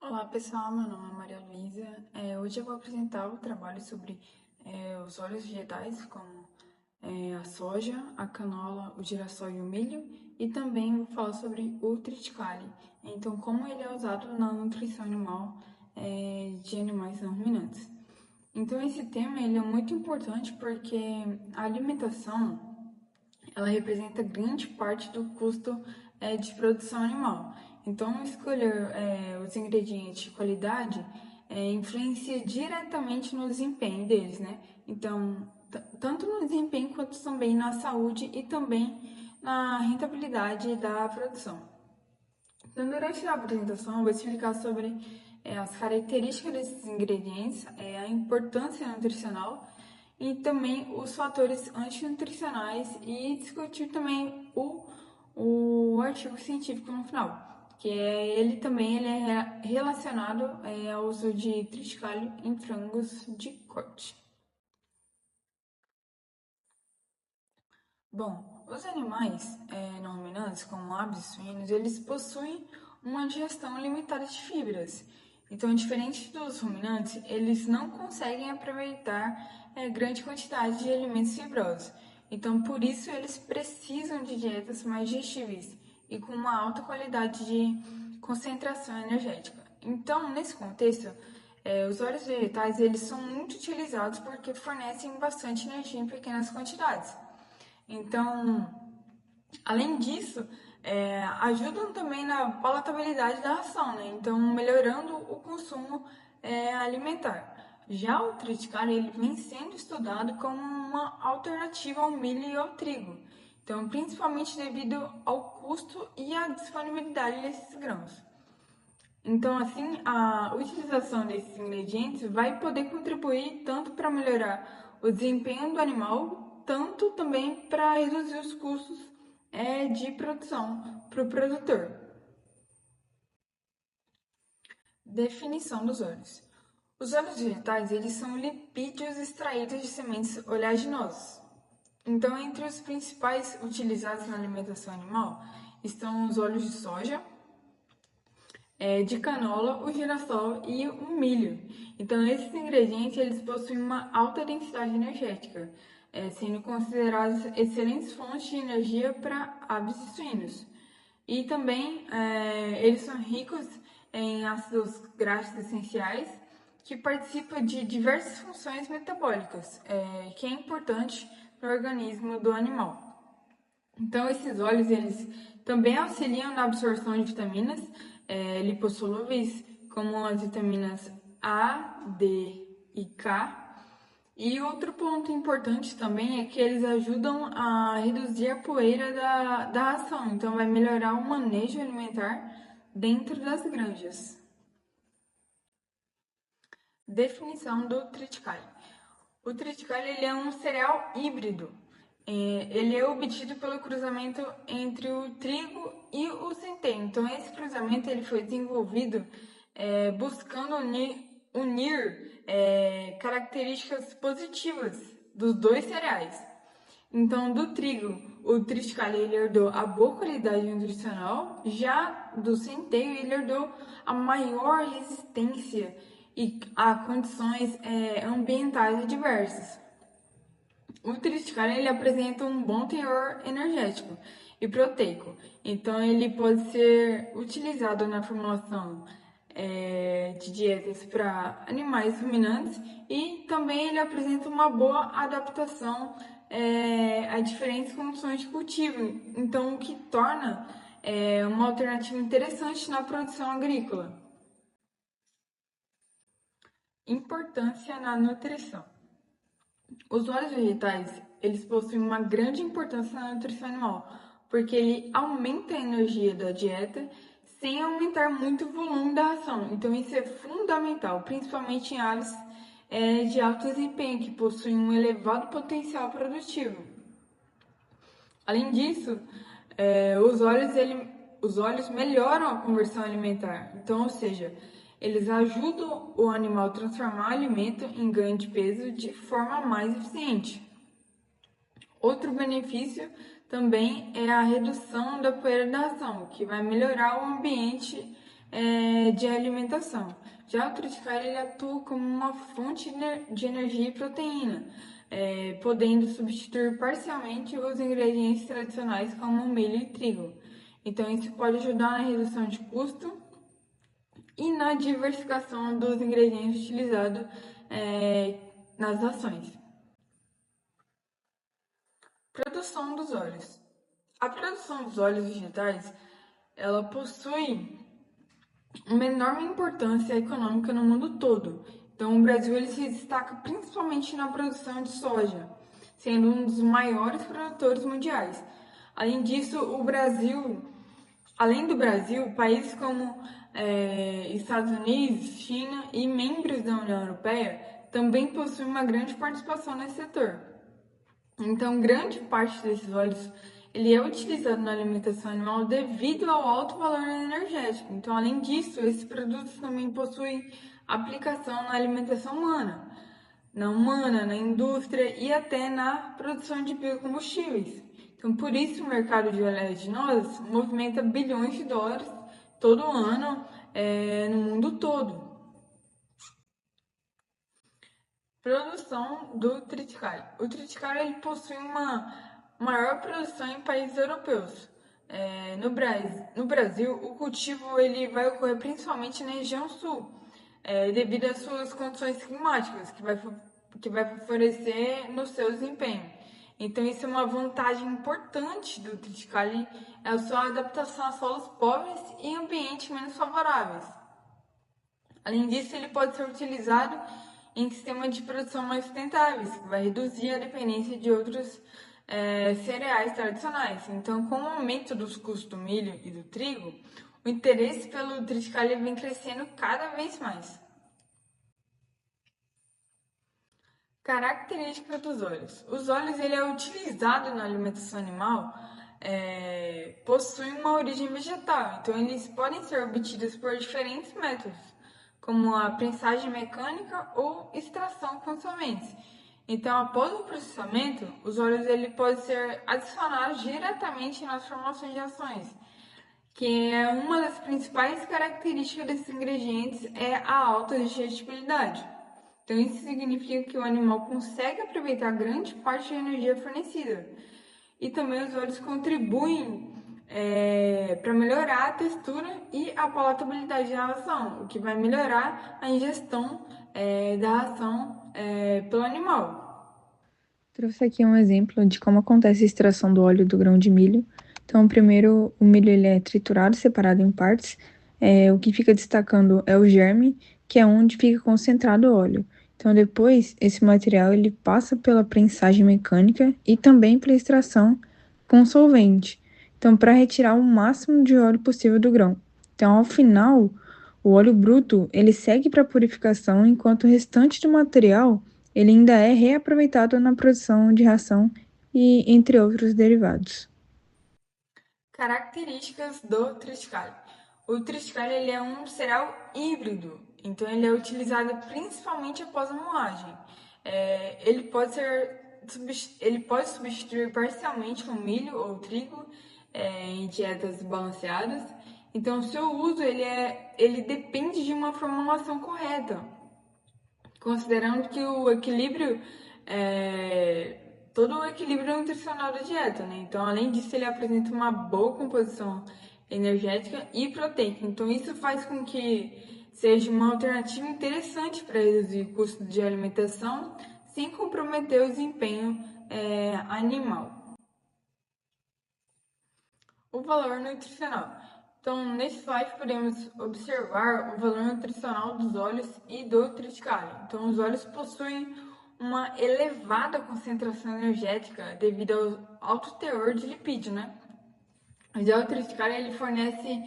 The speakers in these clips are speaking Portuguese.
Olá pessoal, meu nome é Maria Luísa. Hoje eu vou apresentar o trabalho sobre os óleos vegetais, como a soja, a canola, o girassol e o milho, e também vou falar sobre o triticale, então como ele é usado na nutrição animal de animais não ruminantes. Então esse tema ele é muito importante porque a alimentação ela representa grande parte do custo de produção animal. Então, escolher os ingredientes de qualidade influencia diretamente no desempenho deles, né? Então, tanto no desempenho quanto também na saúde e também na rentabilidade da produção. Então, durante a apresentação, eu vou explicar sobre as características desses ingredientes, a importância nutricional e também os fatores antinutricionais e discutir também o artigo científico no final, que ele também ele é relacionado ao uso de triticale em frangos de corte. Bom, os animais não ruminantes, como aves e suínos, eles possuem uma digestão limitada de fibras. Então, diferente dos ruminantes, eles não conseguem aproveitar grande quantidade de alimentos fibrosos. Então, por isso, eles precisam de dietas mais digestíveis e com uma alta qualidade de concentração energética. Então, nesse contexto, os óleos vegetais eles são muito utilizados porque fornecem bastante energia em pequenas quantidades. Então, além disso, ajudam também na palatabilidade da ração, né? Então, melhorando o consumo alimentar. Já o triticale, ele vem sendo estudado como uma alternativa ao milho e ao trigo. Então, principalmente devido ao custo e à disponibilidade desses grãos. Então, assim, a utilização desses ingredientes vai poder contribuir tanto para melhorar o desempenho do animal, tanto também para reduzir os custos de produção para o produtor. Definição dos óleos. Os óleos vegetais, eles são lipídios extraídos de sementes oleaginosas. Então, entre os principais utilizados na alimentação animal estão os óleos de soja, de canola, o girassol e o milho. Então, esses ingredientes eles possuem uma alta densidade energética, sendo considerados excelentes fontes de energia para aves e suínos. E também eles são ricos em ácidos graxos essenciais que participam de diversas funções metabólicas, que é importante no organismo do animal. Então, esses óleos, eles também auxiliam na absorção de vitaminas lipossolúveis, como as vitaminas A, D e K. E outro ponto importante também é que eles ajudam a reduzir a poeira da ração, então vai melhorar o manejo alimentar dentro das granjas. Definição do triticale. O triticale ele é um cereal híbrido. Ele é obtido pelo cruzamento entre o trigo e o centeio. Então, esse cruzamento ele foi desenvolvido buscando unir características positivas dos dois cereais. Então, do trigo, o triticale ele herdou a boa qualidade nutricional, já do centeio ele herdou a maior resistência e a condições ambientais adversas. O triticale ele apresenta um bom teor energético e proteico, então ele pode ser utilizado na formulação de dietas para animais ruminantes e também ele apresenta uma boa adaptação a diferentes condições de cultivo, então o que torna uma alternativa interessante na produção agrícola. Importância na nutrição. Os óleos vegetais, eles possuem uma grande importância na nutrição animal, porque ele aumenta a energia da dieta sem aumentar muito o volume da ração. Então isso é fundamental, principalmente em aves de alto desempenho, que possuem um elevado potencial produtivo. Além disso, os óleos melhoram a conversão alimentar. Então, ou seja, eles ajudam o animal a transformar o alimento em ganho de peso de forma mais eficiente. Outro benefício também é a redução da poeira da ração, que vai melhorar o ambiente de alimentação. Já o triticale ele atua como uma fonte de energia e proteína, podendo substituir parcialmente os ingredientes tradicionais como milho e trigo. Então, isso pode ajudar na redução de custo e na diversificação dos ingredientes utilizados nas ações. Produção dos óleos. A produção dos óleos vegetais, ela possui uma enorme importância econômica no mundo todo. Então, o Brasil ele se destaca principalmente na produção de soja, sendo um dos maiores produtores mundiais. Além disso, além do Brasil, países como Estados Unidos, China e membros da União Europeia também possuem uma grande participação nesse setor. Então, grande parte desses óleos ele é utilizado na alimentação animal devido ao alto valor energético. Então, além disso, esses produtos também possuem aplicação na alimentação humana, na indústria e até na produção de biocombustíveis. Então, por isso, o mercado de oleaginosas movimenta bilhões de dólares todo ano no mundo todo. Produção do triticale. O triticale ele possui uma maior produção em países europeus. No Brasil, o cultivo ele vai ocorrer principalmente na região sul, devido às suas condições climáticas, que vai favorecer no seu desempenho. Então, isso é uma vantagem importante do triticale, é a sua adaptação a solos pobres e ambientes menos favoráveis. Além disso, ele pode ser utilizado em sistemas de produção mais sustentáveis, que vai reduzir a dependência de outros cereais tradicionais. Então, com o aumento dos custos do milho e do trigo, o interesse pelo triticale vem crescendo cada vez mais. Características dos óleos. Os óleos ele é utilizado na alimentação animal, possuem uma origem vegetal, então eles podem ser obtidos por diferentes métodos, como a prensagem mecânica ou extração com sementes. Então, após o processamento, os óleos ele pode ser adicionados diretamente nas formulações de ações, que é uma das principais características desses ingredientes é a alta digestibilidade. Então, isso significa que o animal consegue aproveitar grande parte da energia fornecida. E também os óleos contribuem para melhorar a textura e a palatabilidade da ração, o que vai melhorar a ingestão da ração pelo animal. Trouxe aqui um exemplo de como acontece a extração do óleo do grão de milho. Então, primeiro, o milho ele é triturado, separado em partes. O que fica destacando é o germe, que é onde fica concentrado o óleo. Então, depois, esse material ele passa pela prensagem mecânica e também pela extração com solvente. Então, para retirar o máximo de óleo possível do grão. Então, ao final, o óleo bruto ele segue para purificação, enquanto o restante do material ele ainda é reaproveitado na produção de ração e entre outros derivados. Características do triticale. O triticale ele é um cereal híbrido, então ele é utilizado principalmente após a moagem. Ele pode substituir parcialmente o milho ou trigo em dietas balanceadas. Então, o seu uso ele depende de uma formulação correta, considerando que todo o equilíbrio nutricional da dieta, né? Então, além disso, ele apresenta uma boa composição energética e proteica. Então, isso faz com que seja uma alternativa interessante para reduzir o custo de alimentação sem comprometer o desempenho animal. O valor nutricional. Então, nesse slide podemos observar o valor nutricional dos óleos e do triticale. Então, os óleos possuem uma elevada concentração energética devido ao alto teor de lipídio, né? Já o triticale ele fornece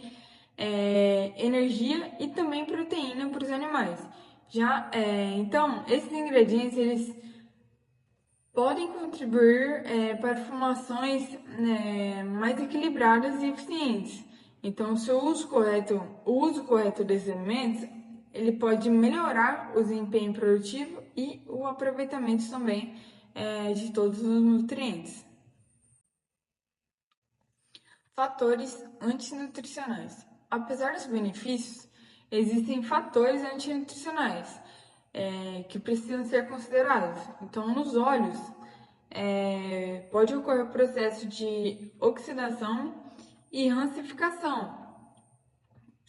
energia e também proteína para os animais. Então, esses ingredientes eles podem contribuir para formulações mais equilibradas e eficientes. Então, o uso correto desses alimentos, ele pode melhorar o desempenho produtivo e o aproveitamento também de todos os nutrientes. Fatores antinutricionais. apesar dos benefícios, existem fatores antinutricionais que precisam ser considerados. Então, nos óleos, pode ocorrer o processo de oxidação e rancificação.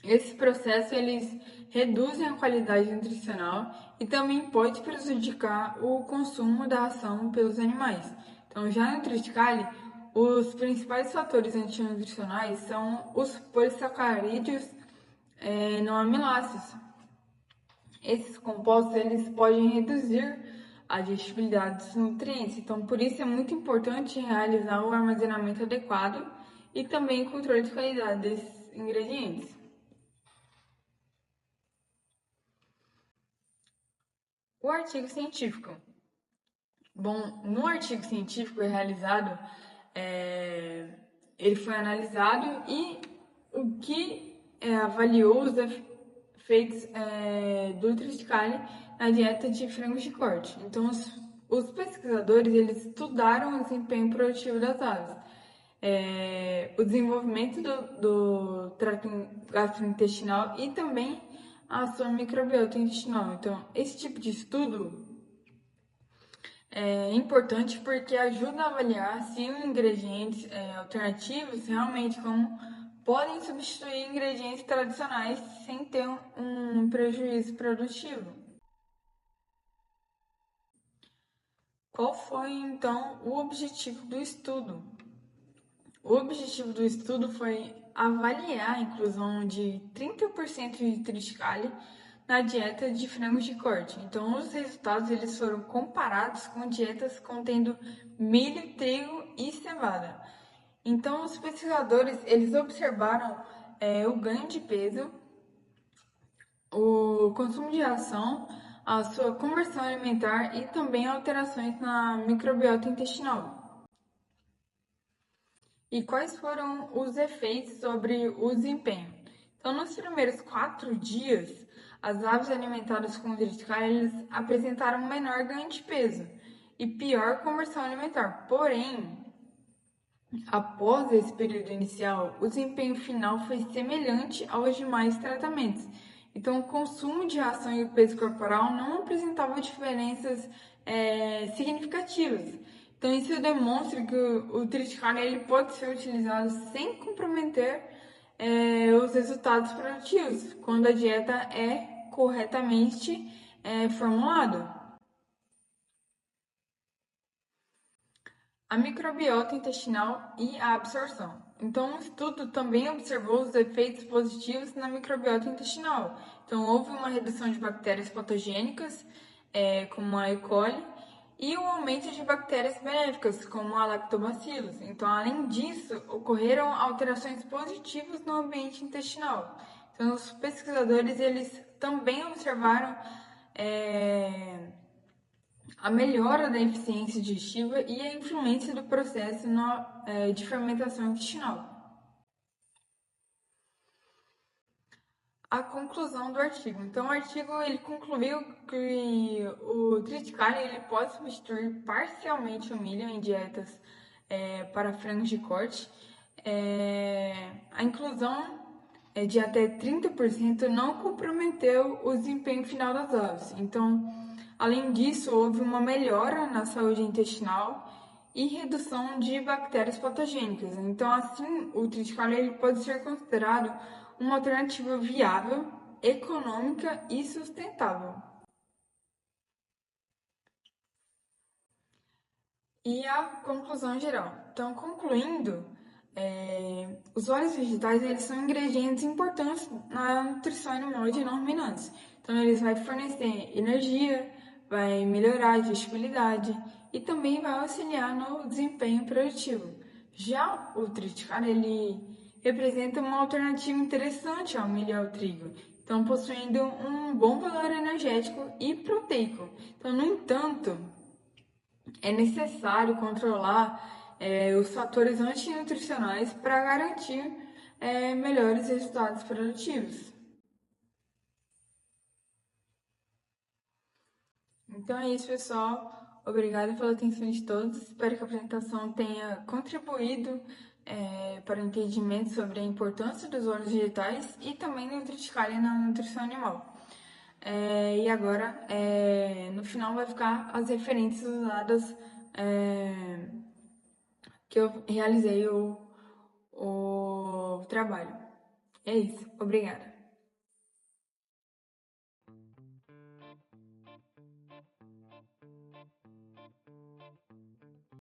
Esse processo eles reduzem a qualidade nutricional e também pode prejudicar o consumo da ração pelos animais. Então, já no Triticale, os principais fatores antinutricionais são os polissacarídeos não amiláceos. Esses compostos eles podem reduzir a digestibilidade dos nutrientes, então por isso é muito importante realizar o armazenamento adequado e também o controle de qualidade desses ingredientes. O artigo científico. Bom, no artigo científico realizado, ele foi analisado e o que avaliou os efeitos do triticale na dieta de frangos de corte. Então, os pesquisadores eles estudaram o desempenho produtivo das aves, o desenvolvimento do trato gastrointestinal e também a sua microbiota intestinal. Então, esse tipo de estudo é importante porque ajuda a avaliar se ingredientes alternativos realmente como podem substituir ingredientes tradicionais sem ter um prejuízo produtivo. Qual foi então o objetivo do estudo? O objetivo do estudo foi avaliar a inclusão de 30% de triticale na dieta de frangos de corte. Então, os resultados eles foram comparados com dietas contendo milho, trigo e cevada. Então, os pesquisadores eles observaram o ganho de peso, o consumo de ração, a sua conversão alimentar e também alterações na microbiota intestinal. E quais foram os efeitos sobre o desempenho? Então, nos primeiros 4 dias, as aves alimentadas com triticale apresentaram menor ganho de peso e pior conversão alimentar. Porém, após esse período inicial, o desempenho final foi semelhante aos demais tratamentos. Então, o consumo de ração e o peso corporal não apresentavam diferenças significativas. Então, isso demonstra que o triticale ele pode ser utilizado sem comprometer os resultados produtivos, quando a dieta é corretamente formulada. A microbiota intestinal e a absorção. Então, o estudo também observou os efeitos positivos na microbiota intestinal. Então, houve uma redução de bactérias patogênicas, como a E. coli, e o aumento de bactérias benéficas, como a lactobacillus. Então, além disso, ocorreram alterações positivas no ambiente intestinal. Então, os pesquisadores eles também observaram a melhora da eficiência digestiva e a influência do processo de fermentação intestinal. A conclusão do artigo. Então, o artigo ele concluiu que o triticale ele pode substituir parcialmente o milho em dietas para frangos de corte. A inclusão de até 30% não comprometeu o desempenho final das aves. Então, além disso, houve uma melhora na saúde intestinal e redução de bactérias patogênicas. Então, assim, o triticale ele pode ser considerado uma alternativa viável, econômica e sustentável. E a conclusão geral. Então, concluindo, os óleos vegetais eles são ingredientes importantes na nutrição animal de ruminantes. Então, eles vão fornecer energia, vai melhorar a digestibilidade e também vai auxiliar no desempenho produtivo. Já o triticale, ele representa uma alternativa interessante ao milho e ao trigo, então possuindo um bom valor energético e proteico. Então, no entanto, é necessário controlar os fatores antinutricionais para garantir melhores resultados produtivos. Então é isso, pessoal. Obrigada pela atenção de todos. Espero que a apresentação tenha contribuído para entendimento sobre a importância dos óleos vegetais e também Nutriticália na nutrição animal. E agora, no final, vai ficar as referências usadas que eu realizei o trabalho. É isso. Obrigada.